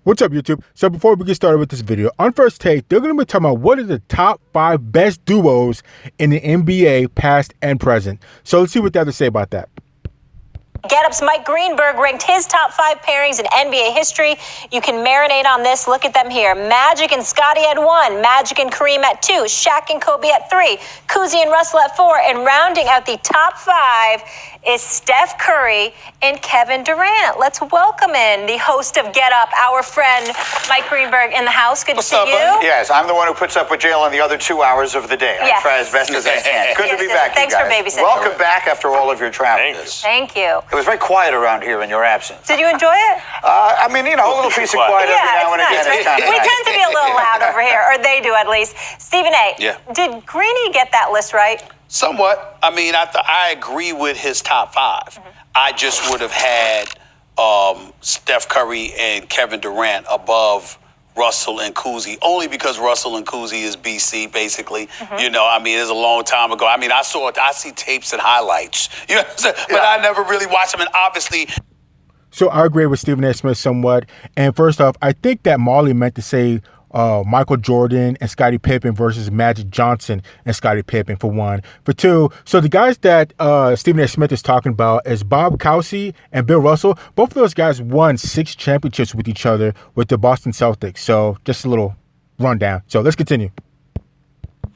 What's up, YouTube? So before we get started with this video, on First Take, they're going to be talking about what are the top 5 best duos in the NBA, past and present. So let's see what they have to say about that. Get Up's Mike Greenberg ranked his top 5 pairings in NBA history. You can marinate on this. Look at them here. Magic and Scottie at 1. Magic and Kareem at 2. Shaq and Kobe at 3. Cousy and Russell at 4. And rounding out the top 5 is Steph Curry and Kevin Durant. Let's welcome in the host of Get Up, our friend Mike Greenberg in the house. Good to see you. Yes, I'm the one who puts up with Jalen the other 2 hours of the day. I try as best as I can. Good to be back, Thanks you for guys. babysitting. Welcome back after all of your travels. Thank you. It was very quiet around here in your absence. Did you enjoy it? I mean, you know, a little piece of quiet every now and again. Nice, right? We tend to be a little loud over here, or they do at least. Stephen A., did Greeny get that list right? Somewhat. I mean, I agree with his top 5. Mm-hmm. I just would have had Steph Curry and Kevin Durant above Russell and Cousy, only because Russell and Cousy is BC, basically. Mm-hmm. You know, I mean, it's a long time ago. I mean, I see tapes and highlights, you know, but I never really watched them, and obviously. So I agree with Stephen A. Smith somewhat. And first off, I think that Molly meant to say Michael Jordan and Scottie Pippen versus Magic Johnson and Scottie Pippen, for one. For two, so the guys that Stephen A. Smith is talking about is Bob Cousy and Bill Russell. Both of those guys won 6 championships with each other with the Boston Celtics. So just a little rundown. So let's continue.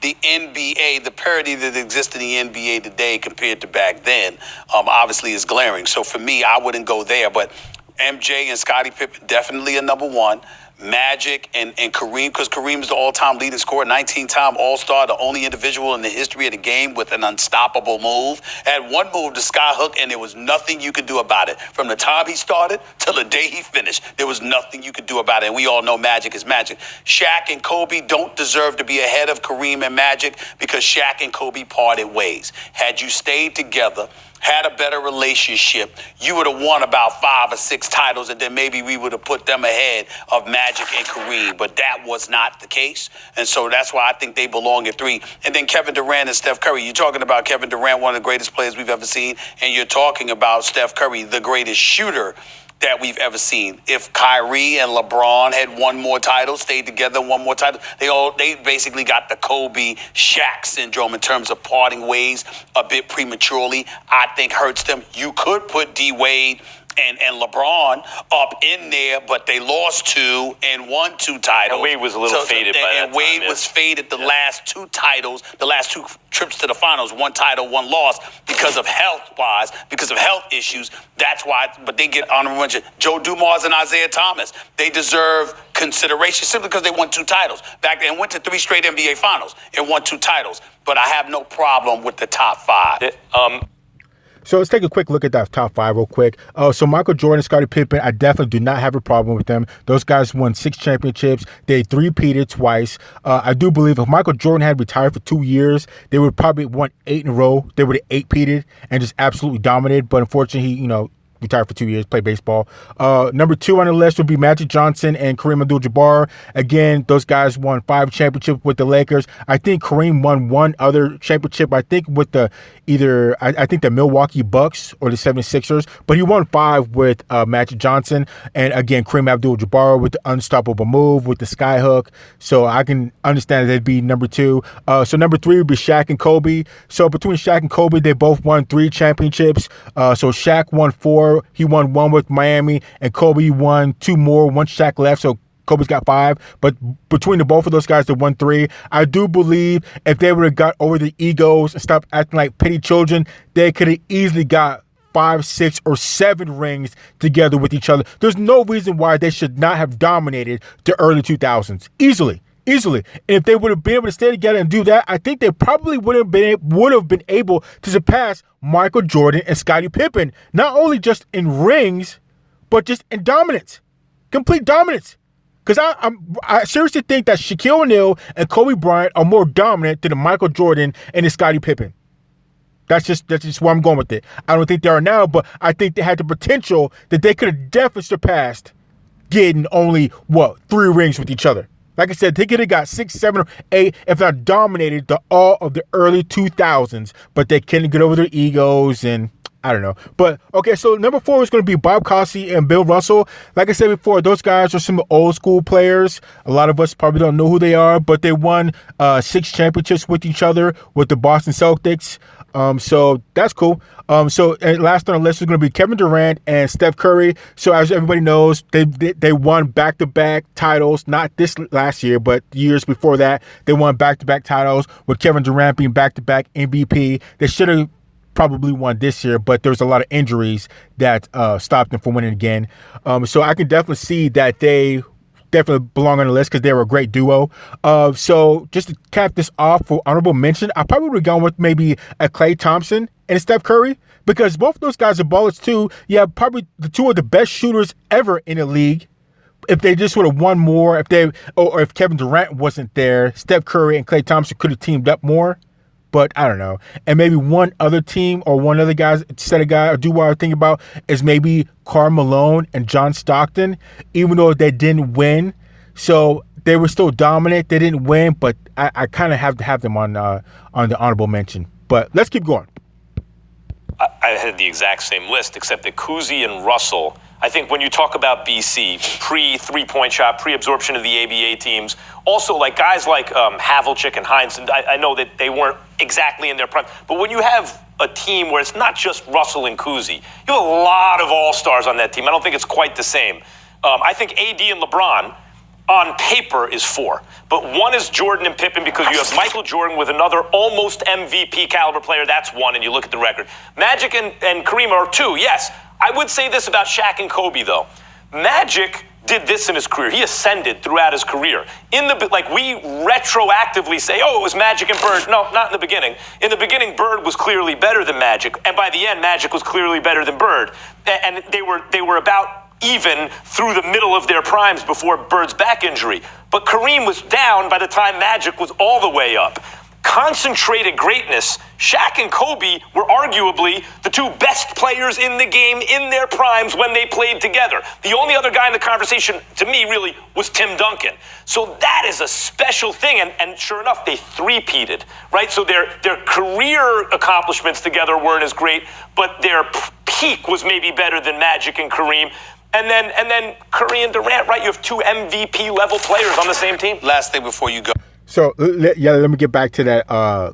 The NBA, the parity that exists in the NBA today compared to back then, obviously is glaring. So for me, I wouldn't go there. But MJ and Scottie Pippen definitely a number 1. Magic and Kareem, because Kareem is the all-time leading scorer, 19-time All-Star, the only individual in the history of the game with an unstoppable move. Had one move, the skyhook, and there was nothing you could do about it. From the time he started till the day he finished, there was nothing you could do about it. And we all know Magic is Magic. Shaq and Kobe don't deserve to be ahead of Kareem and Magic because Shaq and Kobe parted ways. Had you stayed together, had a better relationship, you would have won about 5 or 6 titles, and then maybe we would have put them ahead of Magic and Kareem. But that was not the case. And so that's why I think they belong at 3. And then Kevin Durant and Steph Curry. You're talking about Kevin Durant, one of the greatest players we've ever seen, and you're talking about Steph Curry, the greatest shooter that we've ever seen. If Kyrie and LeBron had won more titles, stayed together, won more titles, they basically got the Kobe Shaq syndrome in terms of parting ways a bit prematurely. I think hurts them. You could put D Wade and LeBron up in there, but they lost 2 and won 2 titles. And Wade was a little faded by that time. And Wade was faded the last 2 titles, the last 2 trips to the finals, 1 title, 1 loss, because of health-wise, because of health issues. That's why, but they get honorable mention. Joe Dumars and Isaiah Thomas, they deserve consideration simply because they won 2 titles. Back then, went to 3 straight NBA finals and won 2 titles. But I have no problem with the top 5. So let's take a quick look at that top 5 real quick. So Michael Jordan and Scottie Pippen, I definitely do not have a problem with them. Those guys won 6 championships. They 3-peated twice. I do believe if Michael Jordan had retired for 2 years, they would probably won 8 in a row. They would have 8-peated and just absolutely dominated. But unfortunately, he, retired for 2 years, played baseball. Number 2 on the list would be Magic Johnson and Kareem Abdul-Jabbar. Again, those guys won 5 championships with the Lakers. I think Kareem won 1 other championship, I think with the I think the Milwaukee Bucks or the 76ers, but he won 5 with Magic Johnson. And again, Kareem Abdul-Jabbar with the unstoppable move, with the skyhook. So I can understand that they'd be number 2. So number 3 would be Shaq and Kobe. So between Shaq and Kobe, they both won 3 championships. So Shaq won 4. He won 1 with Miami, and Kobe won 2 more. 1 Shaq left, so Kobe's got 5. But between the both of those guys, they won 3. I do believe if they would have got over the egos and stopped acting like petty children, they could have easily got 5, 6, or 7 rings together with each other. There's no reason why they should not have dominated the early 2000s. Easily. And if they would have been able to stay together and do that, I think they probably would have been able to surpass Michael Jordan and Scottie Pippen, not only just in rings, but just in dominance, complete dominance. Because I seriously think that Shaquille O'Neal and Kobe Bryant are more dominant than Michael Jordan and Scottie Pippen. That's just where I'm going with it. I don't think they are now, but I think they had the potential that they could have definitely surpassed getting only 3 rings with each other. Like I said, they could have got 6, 7, or 8, if not dominated all of the early 2000s, but they couldn't get over their egos, and I don't know. But, okay, so number 4 is going to be Bob Cousy and Bill Russell. Like I said before, those guys are some old school players. A lot of us probably don't know who they are, but they won 6 championships with each other with the Boston Celtics. So that's cool. So last on the list is going to be Kevin Durant and Steph Curry. So as everybody knows, they won back-to-back titles, not this last year, but years before that. They won back-to-back titles with Kevin Durant being back-to-back MVP. They should have probably won this year, but there's a lot of injuries that stopped them from winning again. So I can definitely see that they definitely belong on the list because they were a great duo. So just to cap this off for honorable mention, I probably would have gone with maybe a Klay Thompson and Steph Curry because both of those guys are ballers too. Yeah, probably the 2 of the best shooters ever in the league. If they just would have won more, or if Kevin Durant wasn't there, Steph Curry and Klay Thompson could have teamed up more. But I don't know. And maybe one other team or one other set of guys or duo I think about is maybe Karl Malone and John Stockton, even though they didn't win. So they were still dominant. They didn't win, but I kind of have to have them on the honorable mention. But let's keep going. I had the exact same list, except that Cousy and Russell, I think when you talk about BC, pre-3-point shot, pre-absorption of the ABA teams, also like guys like Havlicek and Hines, and I know that they weren't exactly in their prime, but when you have a team where it's not just Russell and Cousy, you have a lot of all-stars on that team. I don't think it's quite the same. I think AD and LeBron on paper is 4, but 1 is Jordan and Pippen because you have Michael Jordan with another almost MVP caliber player. That's 1, and you look at the record. Magic and Kareem are 2, yes. I would say this about Shaq and Kobe, though. Magic did this in his career. He ascended throughout his career. We retroactively say, oh, it was Magic and Bird. No, not in the beginning. In the beginning, Bird was clearly better than Magic, and by the end, Magic was clearly better than Bird. And they were about even through the middle of their primes before Bird's back injury. But Kareem was down by the time Magic was all the way up. Concentrated greatness. Shaq and Kobe were arguably the 2 best players in the game in their primes when they played together. The only other guy in the conversation, to me, really, was Tim Duncan. So that is a special thing, and sure enough, they 3-peated, right? So their career accomplishments together weren't as great, but their peak was maybe better than Magic and Kareem. And then Curry and Durant, right? You have 2 MVP level players on the same team. Last thing before you go. So, let me get back to that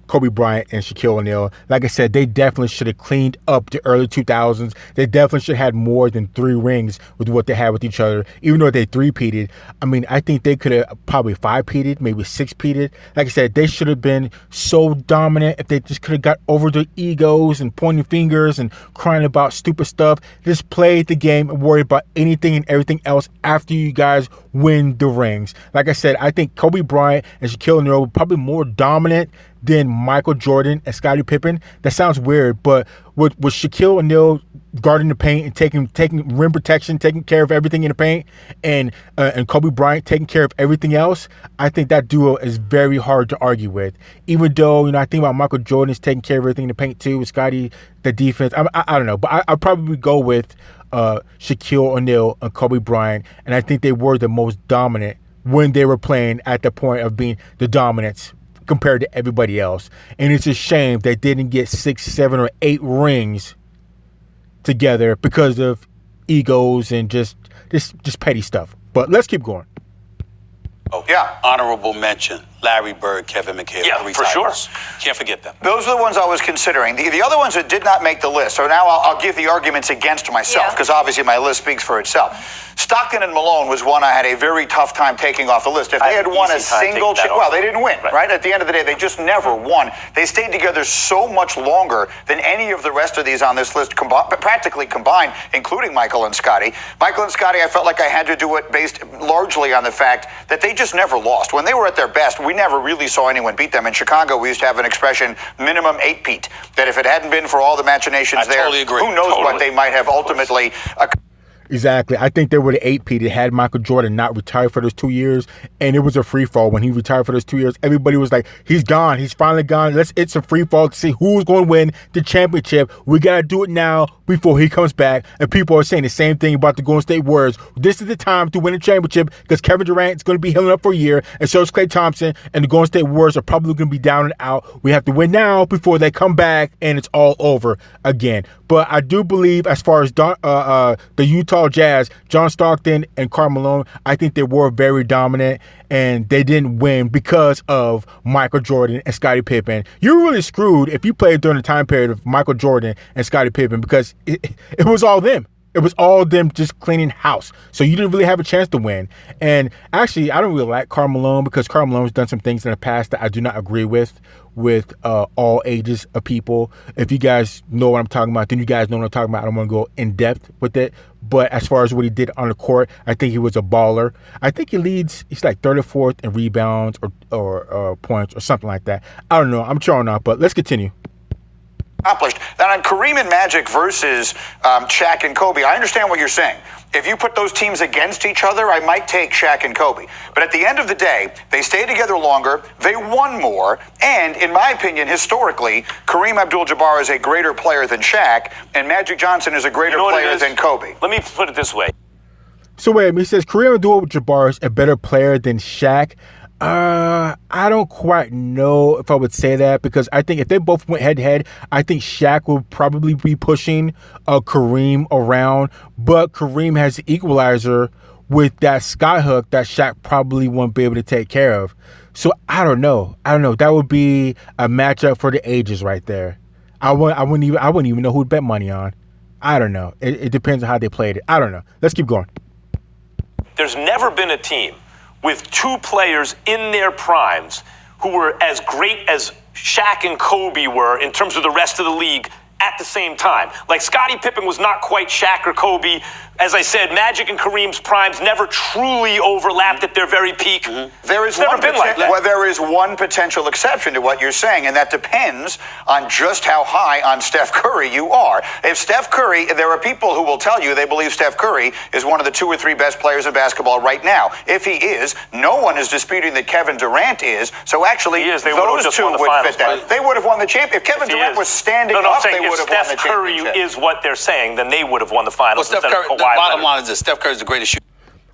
Kobe Bryant and Shaquille O'Neal. Like I said, they definitely should have cleaned up the early 2000s. They definitely should have had more than 3 rings with what they had with each other, even though they 3-peated. I mean, I think they could have probably 5-peated, maybe 6-peated. Like I said, they should have been so dominant if they just could have got over their egos and pointing fingers and crying about stupid stuff. Just played the game and worried about anything and everything else after you guys win the rings. Like I said, I think Kobe Bryant and Shaquille O'Neal were probably more dominant than Michael Jordan and Scottie Pippen. That sounds weird, but with Shaquille O'Neal guarding the paint and taking rim protection, taking care of everything in the paint, and Kobe Bryant taking care of everything else, I think that duo is very hard to argue with. Even though, I think about Michael Jordan is taking care of everything in the paint too, with Scottie, the defense. I don't know, but I'll probably go with Shaquille O'Neal and Kobe Bryant, and I think they were the most dominant when they were playing at the point of being the dominance compared to everybody else. And it's a shame they didn't get 6, 7, or 8 rings together because of egos and just petty stuff. But let's keep going. Oh, yeah. Honorable mention. Larry Bird, Kevin McHale. Yeah, for sure. Can't forget them. Those are the ones I was considering. The other ones that did not make the list. So now I'll give the arguments against myself because obviously my list speaks for itself. Stockton and Malone was one I had a very tough time taking off the list. If they had won a single chip, well, they didn't win, right? At the end of the day, they just never won. They stayed together so much longer than any of the rest of these on this list practically combined, including Michael and Scottie. Michael and Scottie, I felt like I had to do it based largely on the fact that they just never lost. When they were at their best, we never really saw anyone beat them. In Chicago, we used to have an expression, minimum 8-peat, that if it hadn't been for all the machinations there, totally agree. who knows what they might have ultimately Exactly. I think they were the 8-peat had Michael Jordan not retired for those 2 years, and it was a free fall when he retired for those 2 years. Everybody was like, he's gone. He's finally gone. It's a free fall to see who's going to win the championship. We got to do it now before he comes back. And people are saying the same thing about the Golden State Warriors. This is the time to win a championship because Kevin Durant is going to be healing up for a year, and so is Klay Thompson, and the Golden State Warriors are probably going to be down and out. We have to win now before they come back and it's all over again. But I do believe as far as the Utah Jazz, John Stockton and Karl Malone, I think they were very dominant and they didn't win because of Michael Jordan and Scottie Pippen. You're really screwed if you played during the time period of Michael Jordan and Scottie Pippen because it was all them. It was all them just cleaning house. So you didn't really have a chance to win. And actually, I don't really like Karl Malone because Karl Malone's done some things in the past that I do not agree with all ages of people. If you guys know what I'm talking about, then you guys know what I'm talking about. I don't want to go in depth with it. But as far as what he did on the court, I think he was a baller. I think he's like 34th in rebounds or points or something like that. I don't know. I'm throwing out, but let's continue. Accomplished. Then on Kareem and Magic versus Shaq and Kobe, I understand what you're saying. If you put those teams against each other, I might take Shaq and Kobe. But at the end of the day, they stayed together longer, they won more, and in my opinion, historically, Kareem Abdul-Jabbar is a greater player than Shaq, and Magic Johnson is a greater player than Kobe. Let me put it this way. So wait, he says Kareem Abdul-Jabbar is a better player than Shaq. I don't quite know if I would say that because I think if they both went head-to-head, I think Shaq would probably be pushing Kareem around, but Kareem has the equalizer with that skyhook that Shaq probably won't be able to take care of. So I don't know. That would be a matchup for the ages right there. I wouldn't even know who to bet money on. I don't know. It depends on how they played it. I don't know. Let's keep going. There's never been a team with two players in their primes who were as great as Shaq and Kobe were in terms of the rest of the league at the same time. Like Scottie Pippen was not quite Shaq or Kobe. As I said, Magic and Kareem's primes never truly overlapped at their very peak. There is there is one potential exception to what you're saying, and that depends on just how high on Steph Curry you are. If Steph Curry, there are people who will tell you they believe Steph Curry is one of the 2 or 3 best players in basketball right now. If he is, no one is disputing that Kevin Durant is. So actually, those two would fit that. They would have won the championship. If Kevin Durant was standing up, they would have won the championship. If Steph Curry is what they're saying, then they would have won the finals. Well, Steph Curry, the bottom line is this: Steph Curry is the greatest shooter.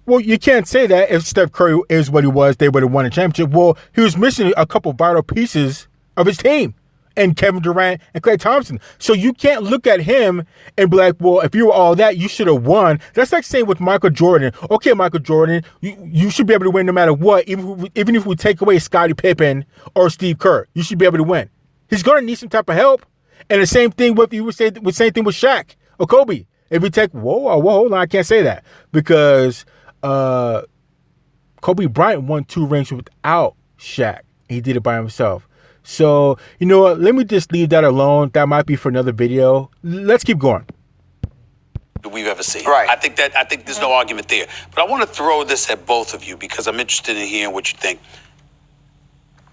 Well, you can't say that. If Steph Curry is what he was, they would have won a championship. Well, he was missing a couple vital pieces of his team, and Kevin Durant and Klay Thompson. So you can't look at him and be like, well, if you were all that, you should have won. That's like saying with Michael Jordan, okay, Michael Jordan, you should be able to win no matter what, even if we take away Scottie Pippen or Steve Kerr, you should be able to win. He's going to need some type of help. And the same thing with same thing with Shaq or Kobe. If we take hold on, I can't say that because Kobe Bryant won 2 rings without Shaq. He did it by himself. So you know what? Let me just leave that alone. That might be for another video. Let's keep going. We've ever seen. Right. I think there's no argument there. But I want to throw this at both of you because I'm interested in hearing what you think.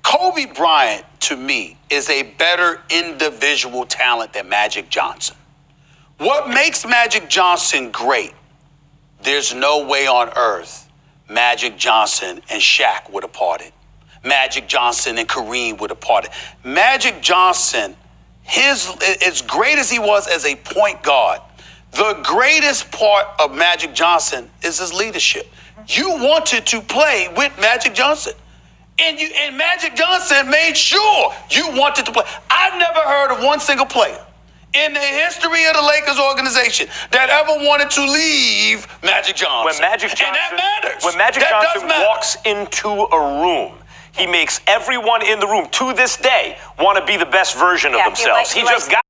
Kobe Bryant, to me, is a better individual talent than Magic Johnson. What makes Magic Johnson great? There's no way on earth Magic Johnson and Shaq would have parted. Magic Johnson and Kareem would have parted. Magic Johnson, as great as he was as a point guard, the greatest part of Magic Johnson is his leadership. You wanted to play with Magic Johnson. And Magic Johnson made sure you wanted to play. I've never heard of one single player in the history of the Lakers organization that ever wanted to leave Magic Johnson. When Magic Johnson, and that matters. When Magic Johnson walks into a room, he makes everyone in the room, to this day, want to be the best version of themselves. He just got